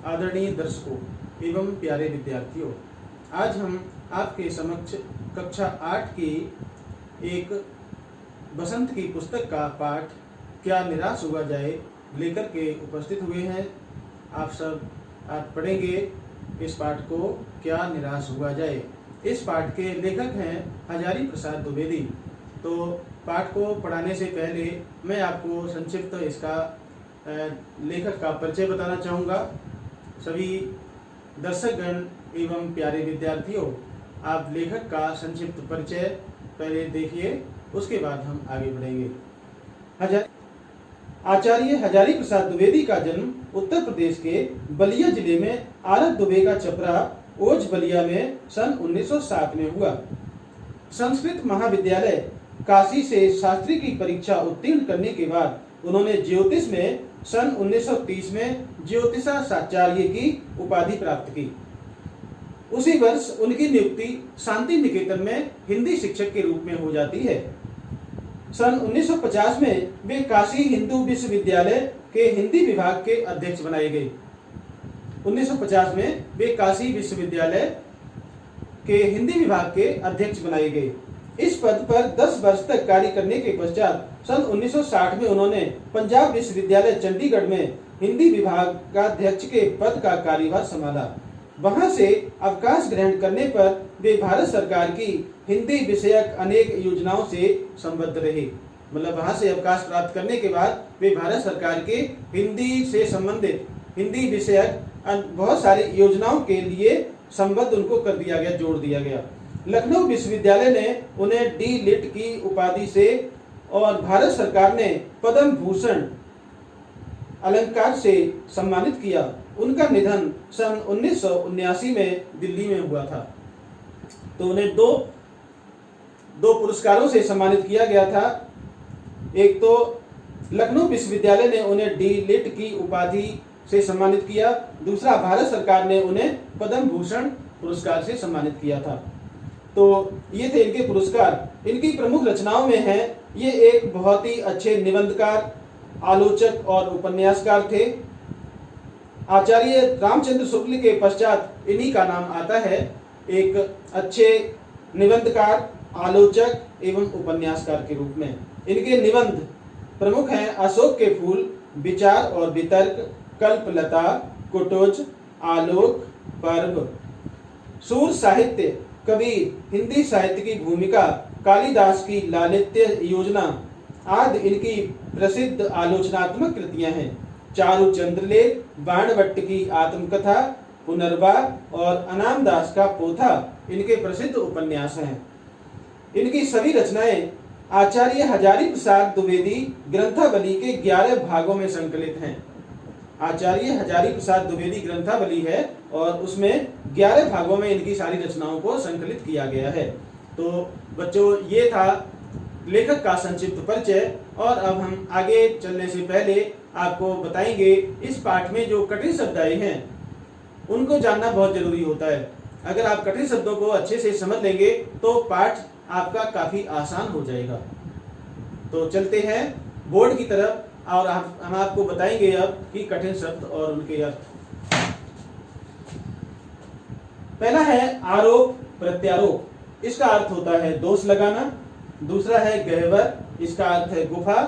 आदरणीय दर्शकों एवं प्यारे विद्यार्थियों, आज हम आपके समक्ष कक्षा 8 की एक बसंत की पुस्तक का पाठ क्या निराश हुआ जाए लेकर के उपस्थित हुए हैं। आप सब आज पढ़ेंगे इस पाठ को, क्या निराश हुआ जाए। इस पाठ के लेखक हैं हजारी प्रसाद द्विवेदी। तो पाठ को पढ़ाने से पहले मैं आपको संक्षिप्त इसका लेखक का परिचय बताना चाहूँगा। सभी दर्शकगण एवं प्यारे विद्यार्थियों, आप लेखक का संक्षिप्त परिचय पहले देखिए, उसके बाद हम आगे बढ़ेंगे। आचार्य हजारी प्रसाद द्विवेदी का जन्म उत्तर प्रदेश के बलिया जिले में आरत दुबे का छपरा ओज बलिया में सन 1907 में हुआ। संस्कृत महाविद्यालय काशी से शास्त्री की परीक्षा उत्तीर्ण करने के बाद उन्होंने ज्योतिष में सन 1930 में ज्योतिषाचार्य की उपाधि प्राप्त की। उसी वर्ष उनकी नियुक्ति शांति निकेतन में हिंदी शिक्षक के रूप में हो जाती है। सन 1950 में वे काशी हिंदू विश्वविद्यालय के हिंदी विभाग के अध्यक्ष बनाए गए। 1950 में वे काशी विश्वविद्यालय के हिंदी विभाग के अध्यक्ष बनाए गए। इस पद पर 10 वर्ष तक कार्य करने के पश्चात सन 1960 में उन्होंने पंजाब विश्वविद्यालय चंडीगढ़ में हिंदी विभाग का अध्यक्ष के पद का कार्यभार संभाला। वहां से अवकाश ग्रहण करने पर वे भारत सरकार की हिंदी विषयक अनेक योजनाओं से संबद्ध रहे। मतलब वहां से अवकाश प्राप्त करने के बाद वे भारत सरकार के हिंदी से संबंधित हिंदी विषयक बहुत सारी योजनाओं के लिए संबद्ध उनको कर दिया गया, जोड़ दिया गया। लखनऊ विश्वविद्यालय ने उन्हें डी लिट की उपाधि से और भारत सरकार ने पद्म भूषण अलंकार से सम्मानित किया। उनका निधन सन 1979 में दिल्ली में हुआ था। तो उन्हें दो पुरस्कारों से सम्मानित किया गया था। एक तो लखनऊ विश्वविद्यालय ने उन्हें डी लिट की उपाधि से सम्मानित किया, दूसरा भारत सरकार ने उन्हें पद्म भूषण पुरस्कार से सम्मानित किया था। तो ये थे इनके पुरस्कार। इनकी प्रमुख रचनाओं में है, ये एक बहुत ही अच्छे निबंधकार, आलोचक और उपन्यासकार थे। आचार्य रामचंद्र शुक्ल के पश्चात इन्हीं का नाम आता है, एक अच्छे निबंधकार, आलोचक एवं उपन्यासकार के रूप में। इनके निबंध प्रमुख हैं अशोक के फूल, विचार और वितर्क, कल्पलता, कुटोज, आलोक, पर्व, सूर साहित्य, कबीर, हिंदी साहित्य की भूमिका, कालिदास की लालित्य योजना आदि इनकी प्रसिद्ध आलोचनात्मक कृतियां हैं। चारु चंद्रलेख, बाणभट्ट की आत्मकथा, पुनर्वाह और अनामदास का पोथा इनके प्रसिद्ध उपन्यास हैं। इनकी सभी रचनाएं आचार्य हजारी प्रसाद द्विवेदी ग्रंथावली के 11 भागों में संकलित हैं। आचार्य हजारी प्रसाद द्विवेदी ग्रंथावली है और उसमें 11 भागों में इनकी सारी रचनाओं को संकलित किया गया है। तो बच्चों, ये था लेखक का संक्षिप्त परिचय। और अब हम आगे चलने से पहले आपको बताएंगे, इस पाठ में जो कठिन शब्द आए हैं उनको जानना बहुत जरूरी होता है। अगर आप कठिन शब्दों को अच्छे से समझ लेंगे तो पाठ आपका काफी आसान हो जाएगा। तो चलते हैं बोर्ड की तरफ और हम आपको बताएंगे अब कि कठिन शब्द और उनके अर्थ। पहला है आरोप प्रत्यारोप। इसका अर्थ होता है दोष लगाना। दूसरा है गह्वर, इसका अर्थ है गुफा।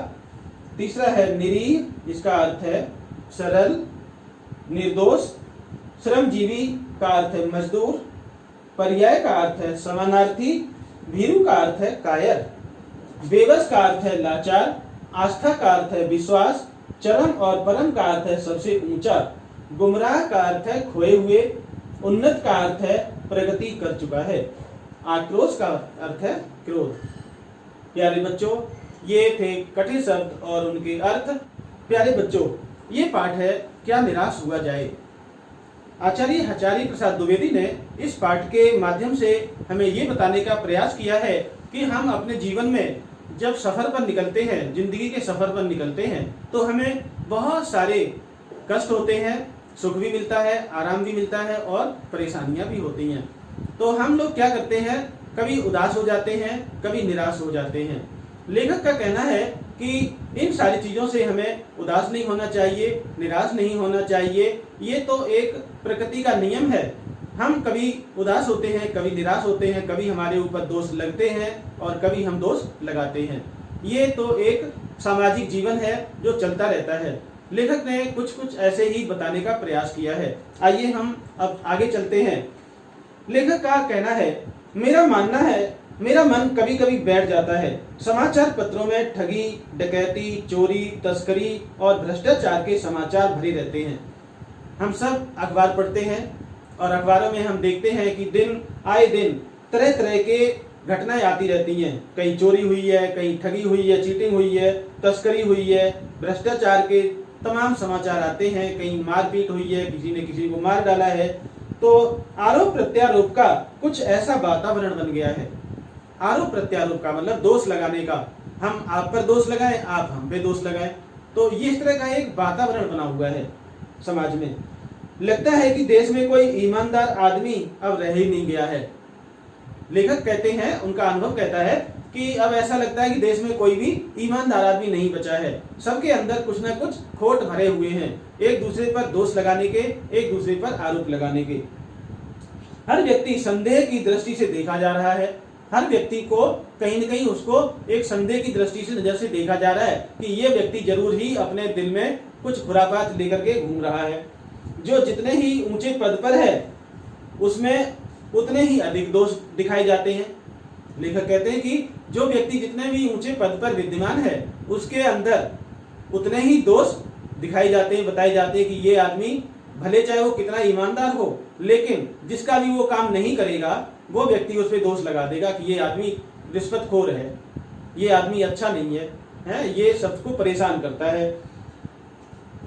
तीसरा है निरीह, इसका अर्थ है सरल निर्दोष। श्रमजीवी का अर्थ है मजदूर। पर्याय का अर्थ है समानार्थी। भीरू का अर्थ है कायर। बेबस का अर्थ है लाचार। आस्था का अर्थ है विश्वास। चरम और परम का अर्थ है सबसे ऊंचा। गुमराह का अर्थ है खोए हुए। उन्नत का अर्थ है प्रगति कर चुका है। आक्रोश का अर्थ है क्रोध। प्यारे बच्चों, ये थे कठिन शब्द और उनके अर्थ। प्यारे बच्चों, ये पाठ है क्या निराश हुआ जाए। आचार्य हजारी प्रसाद द्विवेदी ने इस पाठ के माध्यम से हमें ये बताने का प्रयास किया है कि हम अपने जीवन में जब सफर पर निकलते हैं, जिंदगी के सफर पर निकलते हैं, तो हमें बहुत सारे कष्ट होते हैं, सुख भी मिलता है, आराम भी मिलता है और परेशानियां भी होती हैं। तो हम लोग क्या करते हैं, कभी उदास हो जाते हैं, कभी निराश हो जाते हैं। लेखक का कहना है कि इन सारी चीज़ों से हमें उदास नहीं होना चाहिए, निराश नहीं होना चाहिए। ये तो एक प्रकृति का नियम है। हम कभी उदास होते हैं, कभी निराश होते हैं, कभी हमारे ऊपर दोष लगते हैं और कभी हम दोष लगाते हैं। ये तो एक सामाजिक जीवन है जो चलता रहता है। लेखक ने कुछ कुछ ऐसे ही बताने का प्रयास किया है। आइए हम अब आगे चलते हैं। लेखक का कहना है, मेरा मन कभी कभी बैठ जाता है। समाचार पत्रों में ठगी, डकैती, चोरी, तस्करी और भ्रष्टाचार के समाचार भरे रहते हैं। हम सब अखबार पढ़ते हैं और अखबारों में हम देखते हैं कि दिन आए दिन तरह तरह के घटनाएं आती रहती हैं। कहीं चोरी हुई है, कहीं ठगी हुई है, चीटिंग हुई है, तस्करी हुई है, भ्रष्टाचार के तमाम समाचार आते हैं। कहीं मारपीट हुई है, किसी ने किसी को मार डाला है। तो आरोप प्रत्यारोप का कुछ ऐसा वातावरण बन गया है। आरोप प्रत्यारोप का मतलब दोष लगाने का, हम आप पर दोष लगाएं, आप हम पे दोष लगाएं। तो ये इस तरह का एक वातावरण बना हुआ है समाज में। लगता है कि देश में कोई ईमानदार आदमी अब रह ही नहीं गया है। लेखक कहते हैं, उनका अनुभव कहता है कि अब ऐसा लगता है कि देश में कोई भी ईमानदार आदमी नहीं बचा है। सबके अंदर कुछ ना कुछ खोट भरे हुए हैं, एक दूसरे पर दोष लगाने के, एक दूसरे पर आरोप लगाने के। हर व्यक्ति संदेह की दृष्टि से देखा जा रहा है। हर व्यक्ति को कहीं न कहीं उसको एक संदेह की दृष्टि से नजर से देखा जा रहा है कि ये व्यक्ति जरूर ही अपने दिल में कुछ खुरापात लेकर के घूम रहा है। जो जितने ही ऊंचे पद पर है उसमें उतने ही अधिक दोष दिखाए जाते हैं। लेखक कहते हैं कि जो व्यक्ति जितने भी ऊंचे पद पर विद्यमान है उसके अंदर उतने ही दोष दिखाए जाते हैं, बताए जाते हैं कि ये आदमी भले चाहे वो कितना ईमानदार हो, लेकिन जिसका भी वो काम नहीं करेगा वो व्यक्ति उस पर दोष लगा देगा कि ये आदमी रिश्वतखोर है, ये आदमी अच्छा नहीं है, ये सबको परेशान करता है।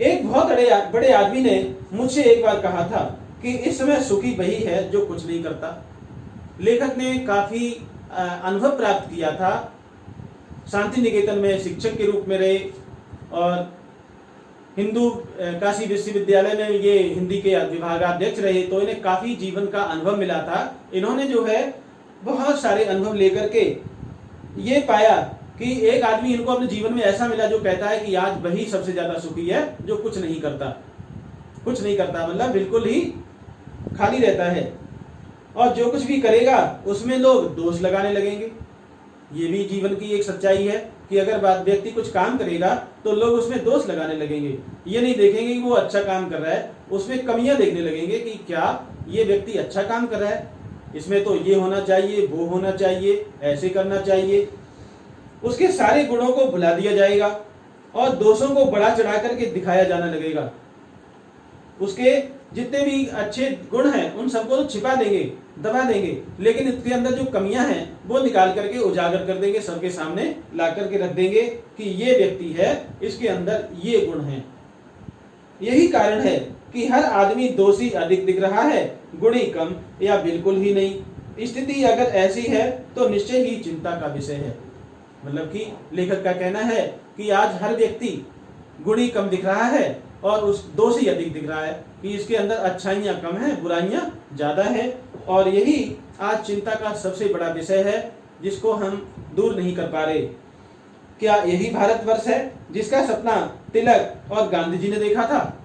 एक बहुत बड़े आदमी ने मुझसे एक बार कहा था कि इस समय सुखी वही है जो कुछ नहीं करता। लेखक ने काफी अनुभव प्राप्त किया था। शांति निकेतन में शिक्षक के रूप में रहे और हिंदू काशी विश्वविद्यालय में ये हिंदी के विभागाध्यक्ष रहे, तो इन्हें काफी जीवन का अनुभव मिला था। इन्होंने जो है बहुत सारे अनुभव लेकर के ये पाया कि एक आदमी इनको अपने जीवन में ऐसा मिला जो कहता है कि आज वही सबसे ज्यादा सुखी है जो कुछ नहीं करता। कुछ नहीं करता मतलब बिल्कुल ही खाली रहता है, और जो कुछ भी करेगा उसमें लोग दोष लगाने लगेंगे। ये भी जीवन की एक सच्चाई है कि अगर व्यक्ति कुछ काम करेगा तो लोग उसमें दोष लगाने लगेंगे। ये नहीं देखेंगे कि वो अच्छा काम कर रहा है, उसमें कमियां देखने लगेंगे कि क्या ये व्यक्ति अच्छा काम कर रहा है, इसमें तो ये होना चाहिए, वो होना चाहिए, ऐसे करना चाहिए। उसके सारे गुणों को भुला दिया जाएगा और दोषों को बढ़ा चढ़ा करके दिखाया जाने लगेगा। उसके जितने भी अच्छे गुण हैं उन सबको तो छिपा देंगे, दबा देंगे, लेकिन इसके अंदर जो कमियां हैं वो निकाल करके उजागर कर देंगे, सबके सामने ला करके रख देंगे कि ये व्यक्ति है, इसके अंदर ये गुण हैं। यही कारण है कि हर आदमी दोषी अधिक दिख रहा है, गुणी कम या बिल्कुल ही नहीं। स्थिति अगर ऐसी है तो निश्चय ही चिंता का विषय है। मतलब कि लेखक का कहना है कि आज हर व्यक्ति गुणी कम दिख रहा है और उस दोषी अधिक दिख रहा है कि इसके अंदर अच्छाइयां कम है, बुराइयां ज्यादा है। और यही आज चिंता का सबसे बड़ा विषय है जिसको हम दूर नहीं कर पा रहे। क्या यही भारतवर्ष है जिसका सपना तिलक और गांधी जी ने देखा था?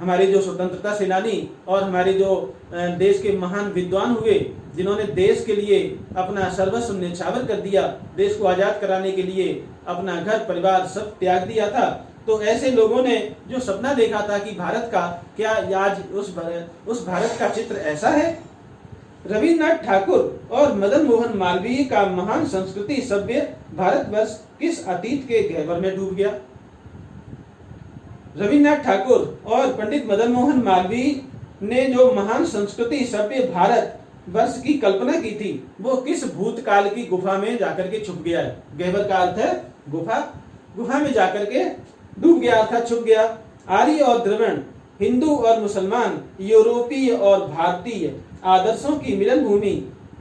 हमारे जो स्वतंत्रता सेनानी और हमारे जो देश के महान विद्वान हुए, जिन्होंने देश के लिए अपना सर्वस्व न्यौछावर कर दिया, देश को आजाद कराने के लिए अपना घर परिवार सब त्याग दिया था, तो ऐसे लोगों ने जो सपना देखा था कि भारत का, क्या आज उस भारत का चित्र ऐसा है? रविन्द्रनाथ ठाकुर और मदन मोहन मालवीय का महान संस्कृति सभ्य भारतवर्ष किस अतीत के गहवर में डूब गया? रविन्द्रनाथ ठाकुर और पंडित मदन मोहन मालवीय ने जो महान संस्कृति सभ्य भारत वर्ष की कल्पना की थी वो किस भूतकाल की गुफा में जाकर के छुप गया है? गहवर का अर्थ है गुफा, गुफा में जाकर के डूब गया अर्थात छुप गया। आर्य और द्रविड़, हिंदू और मुसलमान, यूरोपीय और भारतीय आदर्शों की मिलन भूमि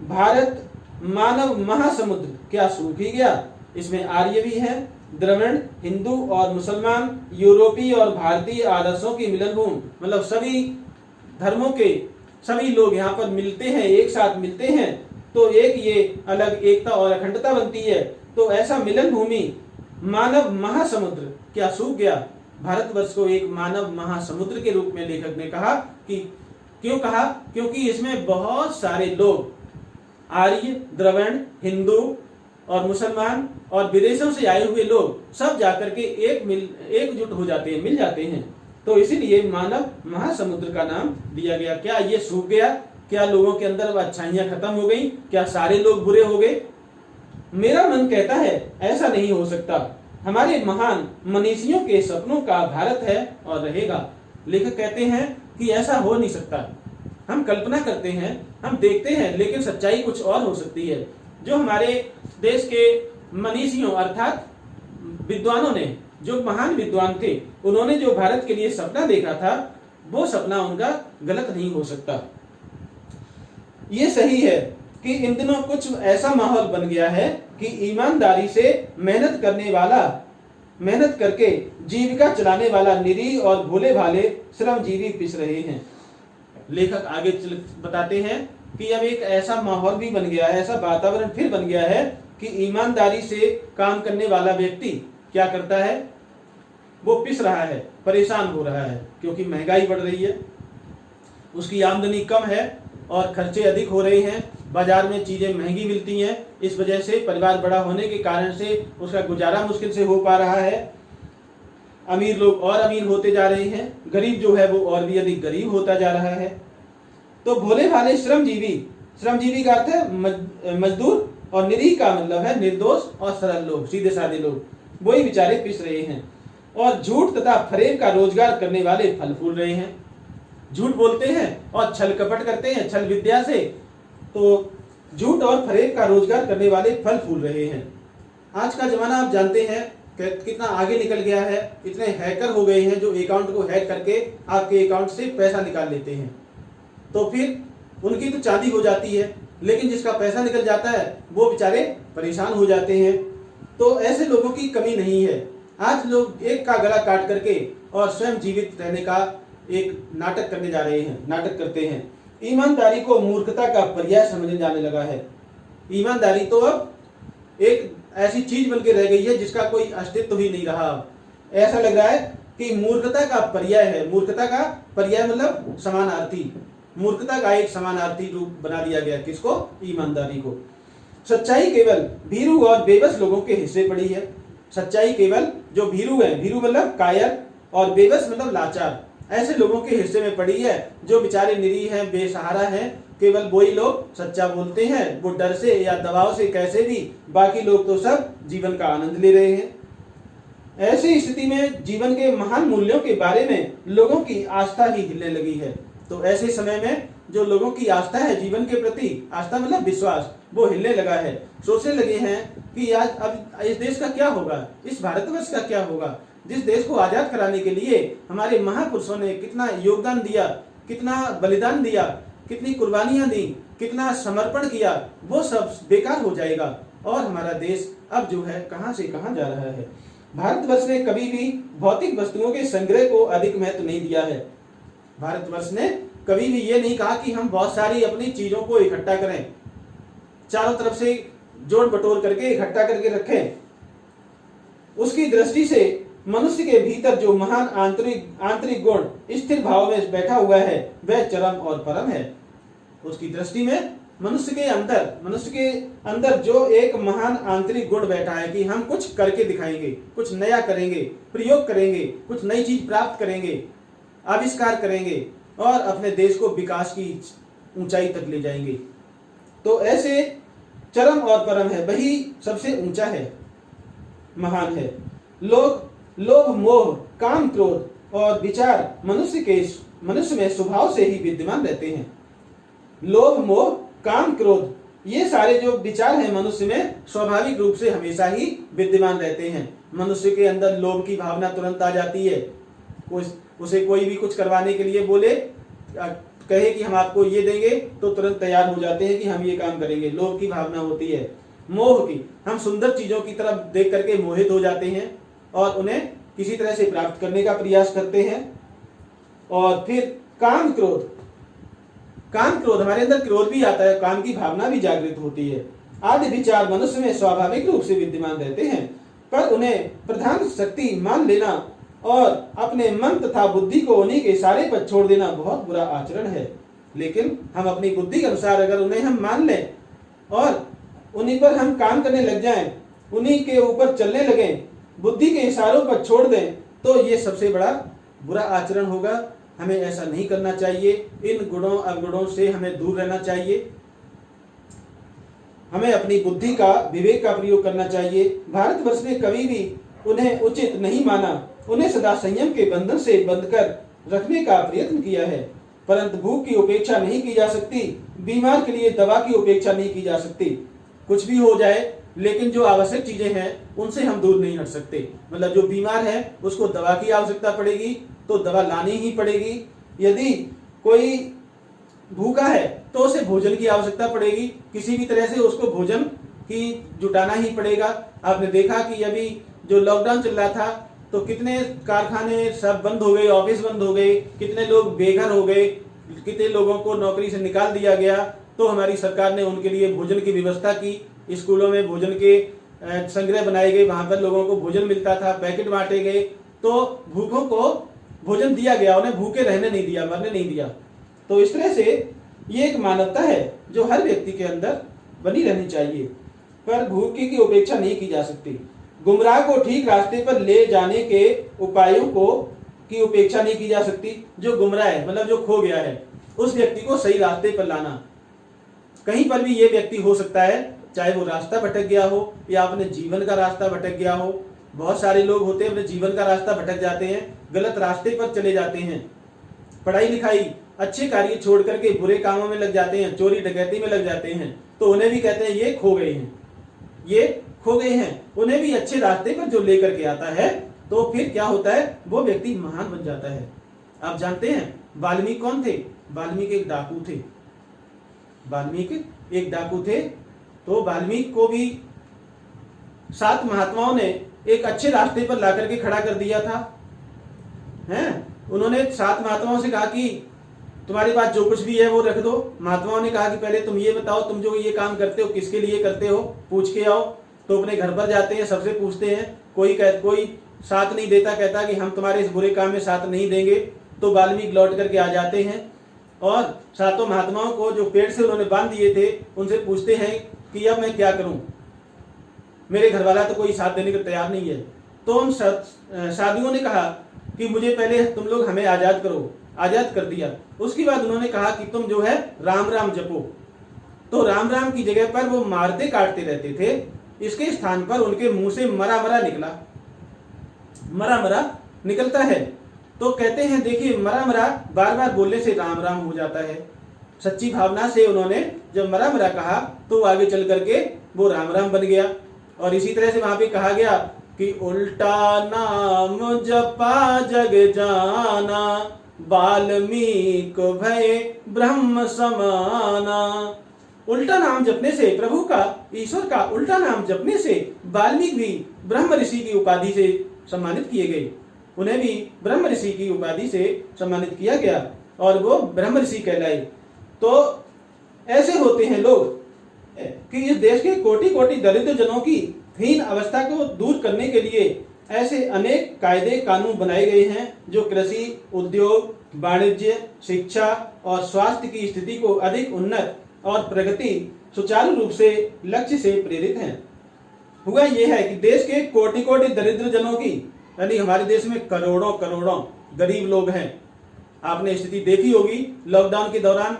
भारत मानव महासमुद्र क्या सूख ही गया? इसमें आर्य भी है, द्रविड़, हिंदू और मुसलमान, यूरोपीय और भारतीय आदर्शों की मिलन भूमि, मतलब सभी धर्मों के सभी लोग यहाँ पर मिलते हैं, एक साथ मिलते हैं तो एक ये अलग एकता और अखंडता बनती है। तो ऐसा मिलन भूमि मानव महासमुद्र क्या सूख गया? भारतवर्ष को एक मानव महासमुद्र के रूप में लेखक ने कहा कि क्यों कहा? क्योंकि इसमें बहुत सारे लोग, आर्य, द्रविड़, हिंदू और मुसलमान और विदेशों से आए हुए लोग सब जाकर के एकजुट हो जाते हैं, मिल जाते हैं। तो इसीलिए मानव महासमुद्र का नाम दिया गया। क्या ये सूख गया? क्या लोगों के अंदर अच्छाइयां खत्म हो गई? क्या सारे लोग बुरे हो गए? मेरा मन कहता है ऐसा नहीं हो सकता। हमारे महान मनीषियों के सपनों का भारत है और रहेगा। लेखक कहते हैं कि ऐसा हो नहीं सकता। हम कल्पना करते हैं, हम देखते हैं, लेकिन सच्चाई कुछ और हो सकती है। जो हमारे देश के मनीषियों अर्थात विद्वानों ने, जो महान विद्वान थे, उन्होंने जो भारत के लिए सपना देखा था, वो सपना उनका गलत नहीं हो सकता। ये सही है कि इन दिनों कुछ ऐसा माहौल बन गया है कि ईमानदारी से मेहनत करके जीविका चलाने वाला निरीह और भोले भाले श्रमजीवी पिस रहे हैं। लेखक आगे बताते हैं कि अब एक ऐसा माहौल भी बन गया है, ऐसा वातावरण फिर बन गया है कि ईमानदारी से काम करने वाला व्यक्ति क्या करता है? वो पिस रहा है, परेशान हो रहा है, क्योंकि महंगाई बढ़ रही है, उसकी आमदनी कम है और खर्चे अधिक हो रहे हैं, बाजार में चीजें महंगी मिलती हैं। इस वजह से परिवार बड़ा होने के कारण से उसका गुजारा मुश्किल से हो पा रहा है। अमीर लोग और अमीर होते जा रहे हैं, गरीब जो है वो और भी अधिक गरीब होता जा रहा है। तो भोले भाले श्रमजीवी का अर्थ है मजदूर, और निरीह का मतलब है निर्दोष और सरल लोग, सीधे साधे लोग, वही बेचारे पिस रहे हैं। और झूठ तथा फरेब का रोजगार करने वाले फल फूल रहे हैं। झूठ बोलते हैं और छल कपट करते हैं, छल विद्या से, तो झूठ और फरेब का रोजगार करने वाले फल फूल रहे हैं। आज का जमाना आप जानते हैं कितना आगे निकल गया है। इतने हैकर हो गए हैं जो अकाउंट को हैक करके आपके अकाउंट से पैसा निकाल लेते हैं। तो फिर उनकी तो चांदी हो जाती है, लेकिन जिसका पैसा निकल जाता है वो बेचारे परेशान हो जाते हैं। तो ऐसे लोगों की कमी नहीं है। आज लोग एक का गला काट करके और स्वयं जीवित रहने का एक नाटक करने जा रहे हैं, नाटक करते हैं। ईमानदारी को मूर्खता का पर्याय समझने जाने लगा है। ईमानदारी तो अब एक ऐसी चीज बन के रह गई है जिसका कोई अस्तित्व ही नहीं रहा। ऐसा लग रहा है कि मूर्खता का पर्याय है। मूर्खता का पर्याय मतलब समानार्थी, मूर्खता का एक समानार्थी रूप बना दिया गया। किसको? ईमानदारी को। सच्चाई केवल भीरू और बेबस लोगों के हिस्से पड़ी है। सच्चाई केवल जो भीरू है, भीरू मतलब कायर, और बेबस मतलब लाचार, ऐसे लोगों के हिस्से में पड़ी है जो बेचारे निरीह हैं, बेसहारा हैं। केवल वही लोग सच्चा बोलते हैं, वो डर से या दबाव से कैसे भी, बाकी लोग तो सब जीवन का आनंद ले रहे हैं। ऐसी स्थिति में जीवन के महान मूल्यों के बारे में लोगों की आस्था ही हिलने लगी है। तो ऐसे समय में जो लोगों की आस्था है जीवन के प्रति, आस्था मतलब विश्वास, वो हिलने लगा है। सोचने लगे हैं कि आज अब इस देश का क्या होगा, इस भारतवर्ष का क्या होगा, जिस देश को आजाद कराने के लिए हमारे महापुरुषों ने कितना योगदान दिया, कितना बलिदान दिया, कितनी कुर्बानियां दी, कितना समर्पण किया, वो सब बेकार हो जाएगा और हमारा देश अब जो है कहां से कहां जा रहा है। भारतवर्ष ने कभी भी भौतिक वस्तुओं के संग्रह को अधिक महत्व नहीं दिया है। भारतवर्ष ने कभी भी ये नहीं कहा कि हम बहुत सारी अपनी चीजों को इकट्ठा करें, चारों तरफ से जोड़ बटोर करके इकट्ठा करके रखें। उसकी दृष्टि से मनुष्य के भीतर जो महान आंतरिक गुण स्थिर भाव में बैठा हुआ है वह चरम और परम है। उसकी दृष्टि में मनुष्य के अंदर जो एक महान आंतरिक गुण बैठा है कि हम कुछ करके दिखाएंगे, कुछ नया करेंगे, प्रयोग करेंगे, कुछ नई चीज प्राप्त करेंगे, आविष्कार करेंगे और अपने देश को विकास की ऊंचाई तक ले जाएंगे। तो ऐसे चरम और परम है, वही सबसे ऊंचा है, महान है। लोभ, मोह, काम, क्रोध और विचार मनुष्य में स्वभाव से ही विद्यमान रहते हैं। लोभ, मोह, काम, क्रोध, ये सारे जो विचार हैं मनुष्य में स्वाभाविक रूप से हमेशा ही विद्यमान रहते हैं। मनुष्य के अंदर लोभ की भावना तुरंत आ जाती है। उसे कोई भी कुछ करवाने के लिए बोले, कहे कि हम आपको ये देंगे, तो तुरंत तैयार हो जाते हैं कि हम ये काम करेंगे। लोभ की भावना होती है। मोह की, हम सुंदर चीजों की तरफ देख करके मोहित हो जाते हैं और उन्हें किसी तरह से प्राप्त करने का प्रयास करते हैं। और फिर काम, क्रोध, हमारे अंदर क्रोध भी आता है, काम की भावना भी जागृत होती है। आदि विचार मनुष्य में स्वाभाविक रूप से विद्यमान रहते हैं। पर उन्हें प्रधान शक्ति मान लेना और अपने मन तथा बुद्धि को उन्हीं के इशारे पर छोड़ देना बहुत बुरा आचरण है। लेकिन हम अपनी बुद्धि के अनुसार अगर उन्हें हम मान लें और उन्हीं पर हम काम करने लग जाएं, उन्हीं के ऊपर चलने लगें, बुद्धि के इशारों पर छोड़ दें, तो ये सबसे बड़ा बुरा आचरण होगा। हमें ऐसा नहीं करना चाहिए। इन गुणों अवगुणों से हमें दूर रहना चाहिए। हमें अपनी बुद्धि का, विवेक का प्रयोग करना चाहिए। भारतवर्ष ने कभी भी उन्हें उचित नहीं माना। उन्हें सदा संयम के बंधन से बंधकर रखने का प्रयत्न किया है। परंतु भूख की उपेक्षा नहीं की जा सकती, बीमार के लिए दवा की उपेक्षा नहीं की जा सकती। कुछ भी हो जाए, लेकिन जो आवश्यक चीजें हैं उनसे हम दूर नहीं हट सकते। मतलब जो बीमार है उसको दवा की आवश्यकता पड़ेगी तो दवा लानी ही पड़ेगी। यदि कोई भूखा है तो उसे भोजन की आवश्यकता पड़ेगी, किसी भी तरह से उसको भोजन की जुटाना ही पड़ेगा। आपने देखा कि अभी जो लॉकडाउन चल रहा था तो कितने कारखाने सब बंद हो गए, ऑफिस बंद हो गए, कितने लोग बेघर हो गए, कितने लोगों को नौकरी से निकाल दिया गया। तो हमारी सरकार ने उनके लिए भोजन की व्यवस्था की। स्कूलों में भोजन के संग्रह बनाए गए, वहां पर लोगों को भोजन मिलता था, पैकेट बांटे गए, तो भूखों को भोजन दिया गया, उन्हें भूखे रहने नहीं दिया, मरने नहीं दिया। तो इस तरह से ये एक मानवता है जो हर व्यक्ति के अंदर बनी रहनी चाहिए, पर भूखे की उपेक्षा नहीं की जा सकती। गुमराह को ठीक रास्ते पर ले जाने के उपायों को की उपेक्षा नहीं की जा सकती। जो गुमराह है मतलब जो खो गया है, उस व्यक्ति को सही रास्ते पर लाना। कहीं पर भी ये व्यक्ति हो सकता है, चाहे वो रास्ता भटक गया हो या अपने जीवन का रास्ता भटक गया हो। बहुत सारे लोग होते हैं अपने जीवन का रास्ता भटक जाते हैं, गलत रास्ते पर चले जाते हैं, पढ़ाई लिखाई अच्छे कार्य छोड़ करके बुरे कामों में लग जाते हैं, चोरी डकैती में लग जाते हैं। तो उन्हें भी कहते हैं ये खो गए हैं, ये खो गए हैं। उन्हें भी अच्छे रास्ते पर जो लेकर के आता है तो फिर क्या होता है, वो व्यक्ति महान बन जाता है। आप जानते हैं वाल्मीकि कौन थे? वाल्मीकि एक डाकू थे। वाल्मीकि एक डाकू थे। तो वाल्मीकि को भी 7 महात्माओं ने एक अच्छे रास्ते पर ला करके खड़ा कर दिया था। हैं? उन्होंने 7 महात्माओं से कहा कि तुम्हारे पास जो कुछ भी है वो रख दो। महात्माओं ने कहा कि पहले तुम ये बताओ, तुम जो ये काम करते हो किसके लिए करते हो, पूछ के आओ। तो अपने घर पर जाते हैं, सबसे पूछते हैं, कोई साथ नहीं देता, कहता कि हम तुम्हारे इस बुरे काम में साथ नहीं देंगे। तो वाल्मीकि लौट करके आ जाते हैं और 7 महात्माओं को जो पेड़ से उन्होंने बांध दिए थे उनसे पूछते हैं कि अब मैं क्या करूं, मेरे घर वाला तो कोई साथ देने को तैयार नहीं है। तो उन साधुओं ने कहा कि मुझे पहले तुम लोग हमें आजाद करो। आजाद कर दिया। उसके बाद उन्होंने कहा कि तुम जो है राम राम जपो। तो राम राम की जगह पर वो मारते काटते रहते थे। इसके स्थान पर उनके मुंह से मरा मरा निकला, मरा मरा निकलता है। तो कहते हैं देखिए मरा मरा बार बार बोलने से राम राम हो जाता है। सच्ची भावना से उन्होंने जब मरा मरा कहा तो आगे चल करके वो राम राम बन गया। और इसी तरह से वहां पे कहा गया कि उल्टा नाम जपा जग जाना, वाल्मीकि भय ब्रह्म समाना। उल्टा नाम जपने से, प्रभु का, ईश्वर का उल्टा नाम जपने से वाल्मीकि भी ब्रह्म ऋषि की उपाधि से सम्मानित किए गए। उन्हें भी ब्रह्म ऋषि की उपाधि से सम्मानित किया गया और वो ब्रह्म ऋषि कहलाए। तो ऐसे होते हैं लोग कि इस देश के कोटि कोटि दरिद्र जनों की हीन अवस्था को दूर करने के लिए ऐसे अनेक कायदे कानून बनाए गए हैं जो कृषि, उद्योग, वाणिज्य, शिक्षा और स्वास्थ्य की स्थिति को अधिक उन्नत और प्रगति सुचारू रूप से लक्ष्य से प्रेरित हैं। हुआ यह है कि देश के कोटि कोटि दरिद्र जनों की, यानी हमारे देश में करोड़ों करोड़ों गरीब लोग हैं। आपने स्थिति देखी होगी लॉकडाउन के दौरान,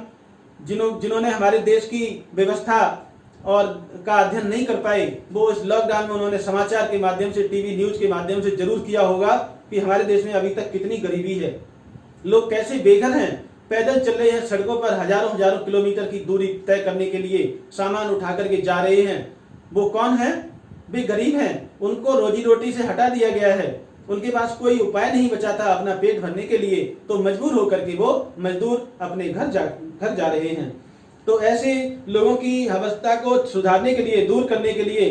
जिन्होंने हमारे देश की व्यवस्था और का अध्ययन नहीं कर पाए, वो इस लॉकडाउन में उन्होंने समाचार के माध्यम से, टीवी न्यूज के माध्यम से जरूर किया होगा कि हमारे देश में अभी तक कितनी गरीबी है, लोग कैसे बेघर हैं, पैदल चल रहे हैं सड़कों पर, हजारों हजारों किलोमीटर की दूरी तय करने के लिए सामान उठा करके जा रहे हैं। वो कौन है? वे गरीब हैं, उनको रोजी रोटी से हटा दिया गया है, उनके पास कोई उपाय नहीं बचा था अपना पेट भरने के लिए, तो मजबूर होकर के वो मजदूर अपने घर जा रहे हैं। तो ऐसे लोगों की अवस्था को सुधारने के लिए, दूर करने के लिए,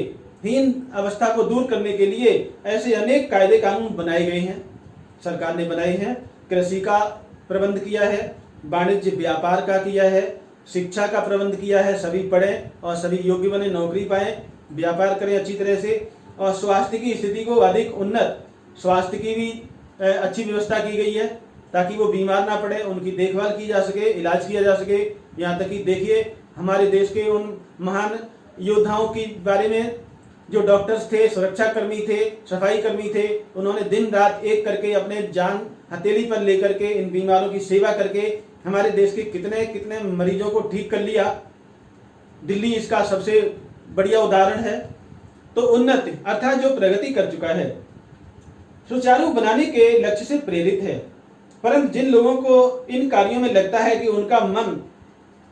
हीन अवस्था को दूर करने के लिए ऐसे अनेक कायदे कानून बनाए गए हैं, सरकार ने बनाए हैं। कृषि का प्रबंध किया है, वाणिज्य व्यापार का किया है, शिक्षा का प्रबंध किया है, सभी पढ़ें और सभी योग्य बने, नौकरी पाएं, व्यापार करें अच्छी तरह से। और स्वास्थ्य की स्थिति को अधिक उन्नत, स्वास्थ्य की भी अच्छी व्यवस्था की गई है ताकि वो बीमार ना पड़े, उनकी देखभाल की जा सके, इलाज किया जा सके। यहाँ तक कि देखिए हमारे देश के उन महान योद्धाओं के बारे में जो डॉक्टर्स थे, सुरक्षा कर्मी थे, सफाई कर्मी थे, उन्होंने दिन रात एक करके अपने जान हथेली पर लेकर के इन बीमारों की सेवा करके हमारे देश के कितने कितने मरीजों को ठीक कर लिया। दिल्ली इसका सबसे बढ़िया उदाहरण है। तो उन्नति अर्थात जो प्रगति कर चुका है, सुचारू बनाने के लक्ष्य से प्रेरित है। परंतु जिन लोगों को इन कार्यों में लगता है कि उनका मन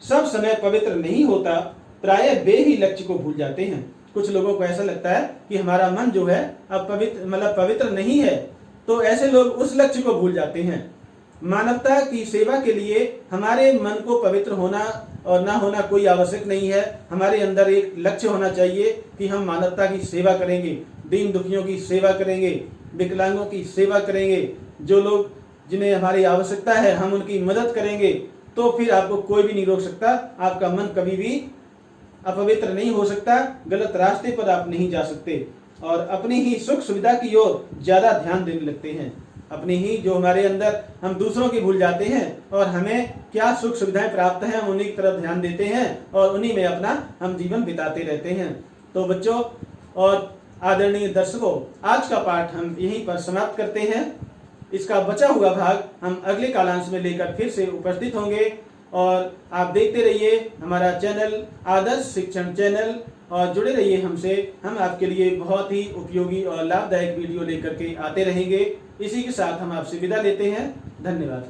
सब समय पवित्र नहीं होता, प्रायः वे ही लक्ष्य को भूल जाते हैं। कुछ लोगों को ऐसा लगता है कि हमारा मन जो है अब पवित्र नहीं है, तो ऐसे लोग उस लक्ष्य को भूल जाते हैं। मानवता की सेवा के लिए हमारे मन को पवित्र होना और ना होना कोई आवश्यक नहीं है। हमारे अंदर एक लक्ष्य होना चाहिए कि हम मानवता की सेवा करेंगे, दीन दुखियों की सेवा करेंगे, विकलांगों की सेवा करेंगे, जो लोग जिन्हें हमारी आवश्यकता है हम उनकी मदद करेंगे। तो फिर आपको कोई भी नहीं रोक सकता, आपका मन कभी भी अपवित्र नहीं हो सकता, गलत रास्ते पर आप नहीं जा सकते और अपनी ही सुख सुविधा की ओर ज्यादा ध्यान देने लगते हैं। अपनी ही जो हमारे अंदर हम दूसरों की भूल जाते हैं और हमें क्या सुख सुविधाएं प्राप्त हैं हम उन्हीं की तरफ ध्यान देते हैं और उन्हीं में अपना हम जीवन बिताते रहते हैं। तो बच्चों और आदरणीय दर्शकों, आज का पाठ हम यहीं पर समाप्त करते हैं। इसका बचा हुआ भाग हम अगले कालांश में लेकर फिर से उपस्थित होंगे और आप देखते रहिए हमारा चैनल आदर्श शिक्षण चैनल और जुड़े रहिए हमसे। हम आपके लिए बहुत ही उपयोगी और लाभदायक वीडियो लेकर के आते रहेंगे। इसी के साथ हम आपसे विदा लेते हैं। धन्यवाद।